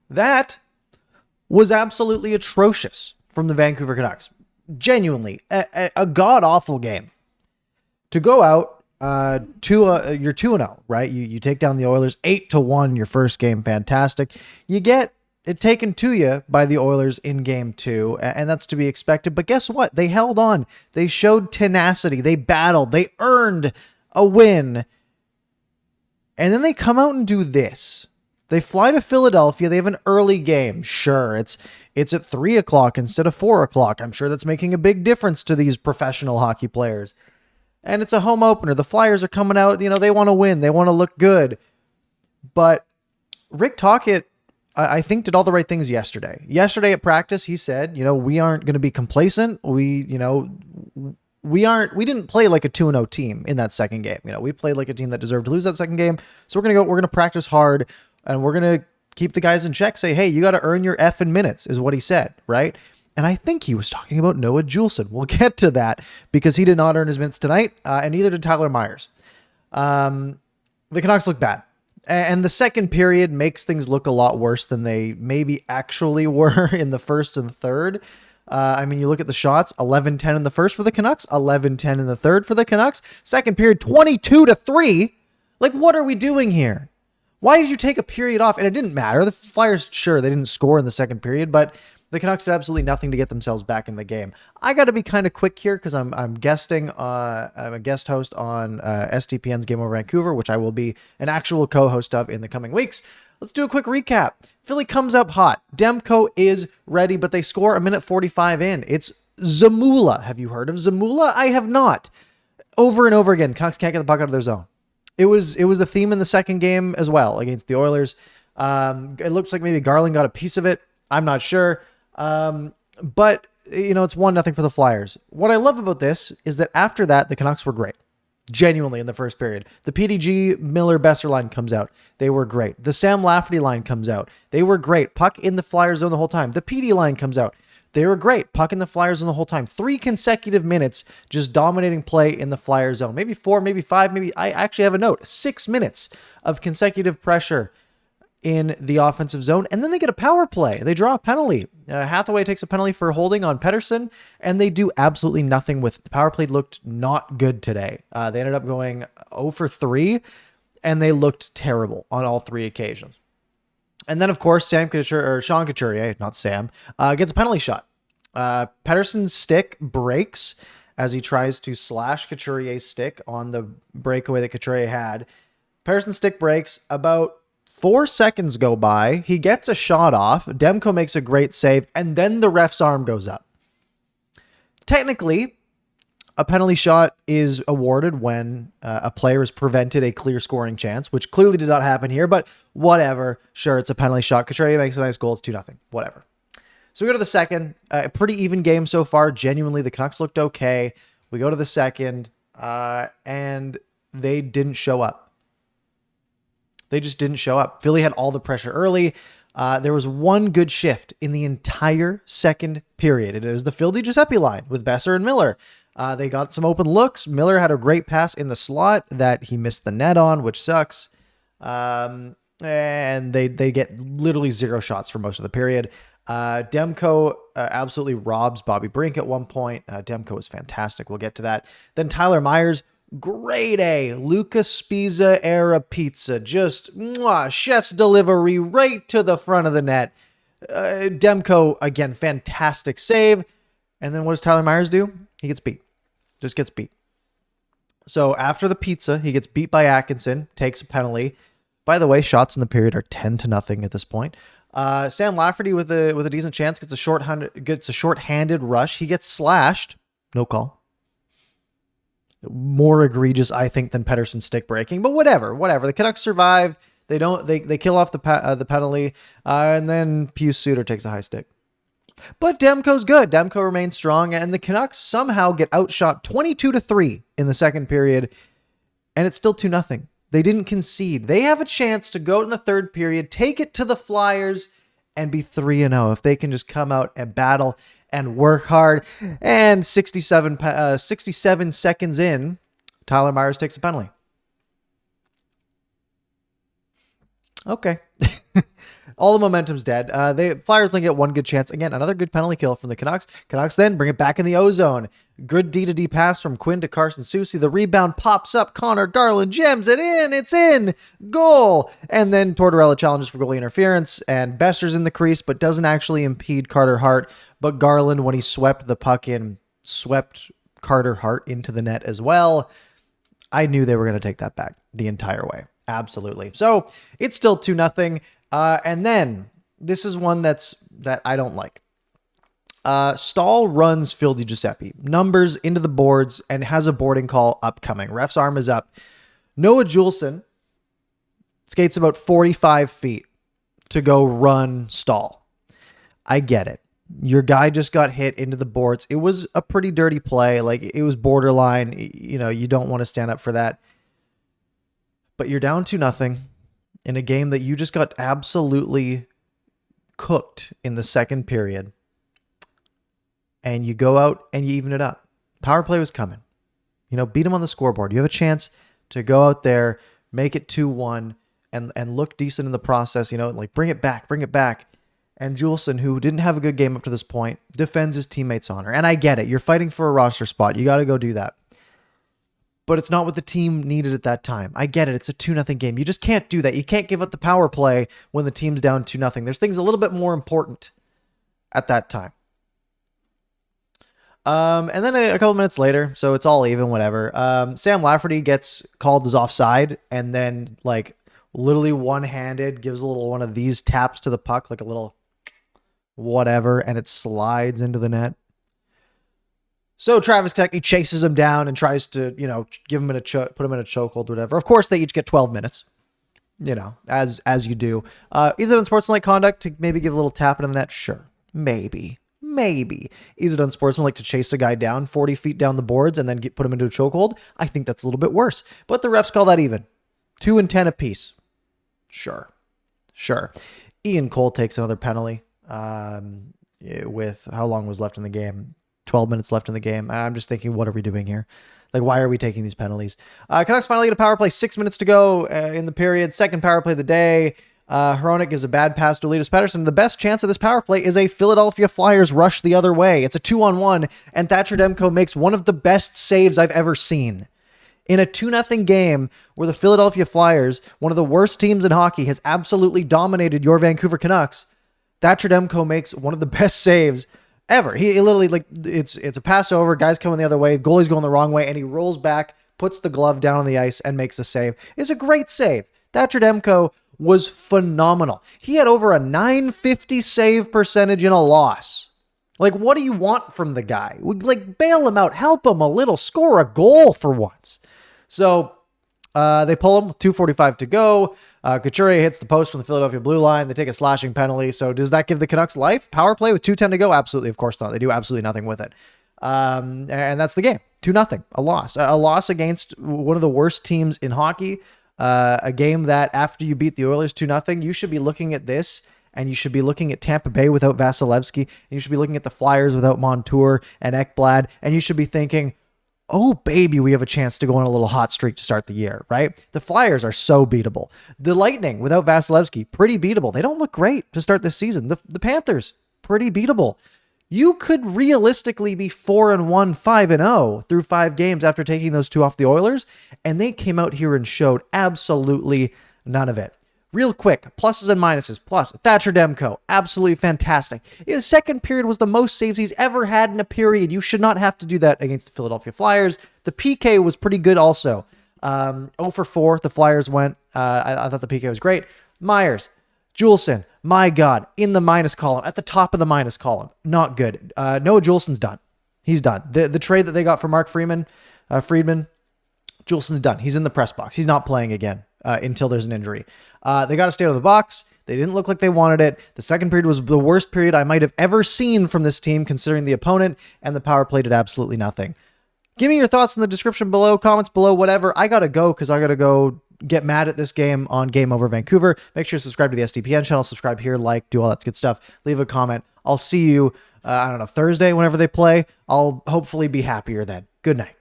That was absolutely atrocious from the Vancouver Canucks. Genuinely, a god-awful game. To go out you're 2-0, right? You take down the Oilers 8-1 your first game, fantastic. You get it taken to you by the Oilers in game 2, and that's to be expected. But guess what? They held on. They showed tenacity. They battled. They earned a win. And then they come out and do this. They fly to Philadelphia. They have an early game. Sure, it's at 3 o'clock instead of 4 o'clock. I'm sure that's making a big difference to these professional hockey players. And it's a home opener. The Flyers are coming out. They want to win. They want to look good. But Rick Tocchet, I think, did all the right things yesterday. Yesterday at practice, he said, we aren't going to be complacent. We didn't play like a 2-0 team in that second game. We played like a team that deserved to lose that second game. So we're going to practice hard, and we're going to keep the guys in check. Say, hey, you got to earn your effing minutes, is what he said, right? And I think he was talking about Noah Juleson. We'll get to that because he did not earn his minutes tonight, and neither did Tyler Myers. The Canucks look bad. And the second period makes things look a lot worse than they maybe actually were in the first and third. You look at the shots, 11-10 in the first for the Canucks, 11-10 in the third for the Canucks. Second period, 22-3. Like, what are we doing here? Why did you take a period off? And it didn't matter. The Flyers, sure, they didn't score in the second period, but the Canucks did absolutely nothing to get themselves back in the game. I got to be kind of quick here because I'm guesting. I'm a guest host on STPN's Game Over Vancouver, which I will be an actual co-host of in the coming weeks. Let's do a quick recap. Philly comes up hot. Demko is ready, but they score a minute 45 in. It's Zamula. Have you heard of Zamula? I have not. Over and over again, Canucks can't get the puck out of their zone. It was the theme in the second game as well against the Oilers. It looks like maybe Garland got a piece of it. I'm not sure. But it's 1-0 for the Flyers. What I love about this is that after that, the Canucks were great. Genuinely in the first period. The PDG Miller-Besser line comes out. They were great. The Sam Lafferty line comes out. They were great. Puck in the Flyers zone the whole time. The PD line comes out. They were great. Puck in the Flyers zone the whole time. 3 consecutive minutes just dominating play in the Flyers zone. Maybe 4, maybe 5, maybe I actually have a note. 6 minutes of consecutive pressure in the offensive zone, and then they get a power play. They draw a penalty. Hathaway takes a penalty for holding on Pettersson, and they do absolutely nothing with it. The power play looked not good today. They ended up going 0 for 3, and they looked terrible on all 3 occasions. And then, of course, Sean Couturier, not Sam, gets a penalty shot. Pettersson's stick breaks as he tries to slash Couturier's stick on the breakaway that Couturier had. Pettersson's stick breaks. About 4 seconds go by. He gets a shot off. Demko makes a great save, and then the ref's arm goes up. Technically, a penalty shot is awarded when a player has prevented a clear scoring chance, which clearly did not happen here, but whatever. Sure, it's a penalty shot. Couturier makes a nice goal. It's 2-0. Whatever. So we go to the second. A pretty even game so far. Genuinely, the Canucks looked okay. We go to the second, and they didn't show up. They just didn't show up. Philly had all the pressure early. There was one good shift in the entire second period. It was the Phil DiGiuseppe line with Besser and Miller. They got some open looks. Miller had a great pass in the slot that he missed the net on, which sucks. And they get literally 0 shots for most of the period. Demko absolutely robs Bobby Brink at one point. Demko is fantastic. We'll get to that. Then Tyler Myers, grade A, Lucas Spiza era pizza. Just chef's delivery right to the front of the net. Demko, again, fantastic save. And then what does Tyler Myers do? He gets beat. Just gets beat. So after the pizza, he gets beat by Atkinson, takes a penalty. By the way, shots in the period are 10-0 at this point. Sam Lafferty with a decent chance gets a short-handed rush. He gets slashed. No call. More egregious, I think, than Pettersson's stick breaking, but whatever. The Canucks survive. They kill off the penalty, and then Pius Suter takes a high stick. But Demko's good. Demko remains strong, and the Canucks somehow get outshot 22-3 in the second period, and it's still 2-0. They didn't concede. They have a chance to go in the third period, take it to the Flyers, and be 3-0 if they can just come out and battle and work hard. And 67 seconds in, Tyler Myers takes a penalty. Okay. All the momentum's dead. The Flyers only get one good chance. Again, another good penalty kill from the Canucks. Canucks then bring it back in the O-zone. Good D-to-D pass from Quinn to Carson Soucy. The rebound pops up. Connor Garland jams it in. It's in. Goal. And then Tortorella challenges for goalie interference. And Besser's in the crease, but doesn't actually impede Carter Hart. But Garland, when he swept the puck in, swept Carter Hart into the net as well. I knew they were going to take that back the entire way. Absolutely. So it's still 2-0. And then this is one that I don't like. Stahl runs Phil DiGiuseppe, numbers into the boards, and has a boarding call upcoming. Ref's arm is up. Noah Juleson skates about 45 feet to go run Stahl. I get it. Your guy just got hit into the boards. It was a pretty dirty play. Like, it was borderline. You don't want to stand up for that. But you're down 2-0 in a game that you just got absolutely cooked in the second period. And you go out and you even it up. Power play was coming. Beat them on the scoreboard. You have a chance to go out there, make it 2-1, and look decent in the process. Like bring it back. And Juleson, who didn't have a good game up to this point, defends his teammates' honor. And I get it. You're fighting for a roster spot. You got to go do that. But it's not what the team needed at that time. I get it. It's a 2-0 game. You just can't do that. You can't give up the power play when the team's down 2-0. There's things a little bit more important at that time. And then a couple minutes later, so it's all even, whatever. Sam Lafferty gets called as offside, and then like literally one-handed gives a little one of these taps to the puck, like a little whatever, and it slides into the net. So Travis Konecny chases him down and tries to, give him put him in a chokehold or whatever. Of course, they each get 12 minutes, as you do. Is it unsportsmanlike conduct to maybe give a little tap into the net? Sure. Maybe. Is it unsportsmanlike to chase a guy down 40 feet down the boards and then put him into a chokehold? I think that's a little bit worse. But the refs call that even. 2 and 10 apiece. Sure. Ian Cole takes another penalty with how long was left in the game? 12 minutes left in the game. I'm just thinking, what are we doing here? Like, why are we taking these penalties? Canucks finally get a power play. 6 minutes to go in the period. Second power play of the day. Hronek gives a bad pass to Elias Pettersson. The best chance of this power play is a Philadelphia Flyers rush the other way. It's a 2-on-1, and Thatcher Demko makes one of the best saves I've ever seen. In a 2-0 game where the Philadelphia Flyers, one of the worst teams in hockey, has absolutely dominated your Vancouver Canucks, Thatcher Demko makes one of the best saves ever. He literally, it's a pass over, guys coming the other way, goalie's going the wrong way, and he rolls back, puts the glove down on the ice, and makes a save. It's a great save. Thatcher Demko was phenomenal. He had over a .950 save percentage in a loss. Like, what do you want from the guy? Like, bail him out, help him a little, score a goal for once. So they pull him with 2:45 to go. Couturier hits the post from the Philadelphia blue line. They take a slashing penalty. So does that give the Canucks life? Power play with 2:10 to go? Absolutely. Of course not. They do absolutely nothing with it. And that's the game. 2-0. A loss. A loss against one of the worst teams in hockey. A game that after you beat the Oilers 2-0, you should be looking at this, and you should be looking at Tampa Bay without Vasilevsky, and you should be looking at the Flyers without Montour and Ekblad, and you should be thinking, oh, baby, we have a chance to go on a little hot streak to start the year, right? The Flyers are so beatable. The Lightning, without Vasilevsky, pretty beatable. They don't look great to start this season. The Panthers, pretty beatable. You could realistically be 4-1, 5-0 through 5 games after taking those 2 off the Oilers, and they came out here and showed absolutely none of it. Real quick, pluses and minuses. Plus, Thatcher Demko, absolutely fantastic. His second period was the most saves he's ever had in a period. You should not have to do that against the Philadelphia Flyers. The PK was pretty good also. 0 for 4, the Flyers went. I thought the PK was great. Myers, Juleson, my God, in the minus column, at the top of the minus column. Not good. Noah Juleson's done. He's done. The trade that they got for Mark Friedman, Juleson's done. He's in the press box. He's not playing again until there's an injury. They got to stay out of the box. They didn't look like they wanted it. The second period was the worst period I might have ever seen from this team, considering the opponent, and the power play did absolutely nothing. Give me your thoughts in the description below, comments below, whatever. I got to go because I got to go get mad at this game on Game Over Vancouver. Make sure to subscribe to the SDPN channel, subscribe here, like, do all that good stuff. Leave a comment. I'll see you, Thursday whenever they play. I'll hopefully be happier then. Good night.